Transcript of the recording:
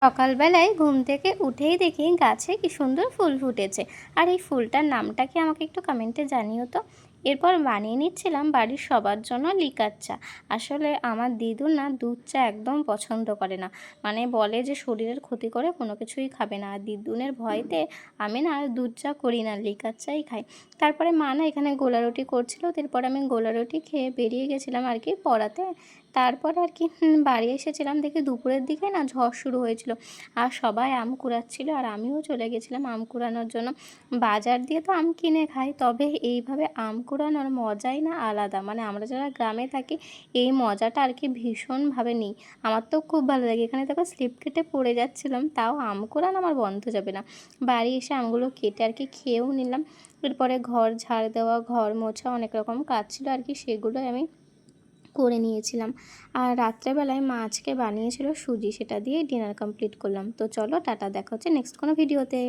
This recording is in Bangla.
সকালবেলায় ঘুম থেকে উঠেই দেখি গাছে কি সুন্দর ফুল ফুটেছে। আর এই ফুলটার নামটা কি আমাকে একটু কমেন্টে জানিও তো। এরপর বানিয়ে নিচ্ছিলাম বাড়ির সবার জন্য লিকার চা। আসলে আমার দিদু না দুধ চা একদম পছন্দ করে না, মানে বলে যে শরীরের ক্ষতি করে, কোনো কিছুই খাবে না। আর দিদুনের ভয়তে আমি না দুধ চা করি না, লিকার চাই খাই। তারপরে মা না এখানে গোলা রুটি করছিল, তারপর আমি গোলা রুটি খেয়ে বেরিয়ে গেছিলাম আর কি পড়াতে। তারপরে আর কি বাড়ি এসেছিলাম, দেখি দুপুরের দিকে না ঝড় শুরু হয়েছিল। আর সবাই আম কুড়াচ্ছিল আর আমিও চলে গেছিলাম আম কুড়ানোর জন্য। বাজার দিয়ে তো আম কিনে খাই, তবে এইভাবে আম কুড়ানোর মজাই না আলাদা। মানে আমরা যারা গ্রামে থাকি এই মজাটা আর কি ভীষণভাবে নিই। আমার তো খুব ভালো লাগে। এখানে দেখো স্লিপ কেটে পড়ে যাচ্ছিলাম, তাও আম কুড়ানো আমার বন্ধ যাবে না। বাড়ি এসে আমগুলো কেটে আর কি খেয়েও নিলাম। এরপরে ঘর ঝাড় দেওয়া, ঘর মোছা, অনেক রকম কাজ ছিল আর কি, সেগুলোই আমি করে নিয়েছিলাম। আর রাত্রেবেলায় মা আজকে বানিয়েছিল সুজি, সেটা দিয়েই ডিনার কমপ্লিট করলাম। তো চলো টাটা, দেখা হচ্ছে নেক্সট কোনো ভিডিওতে।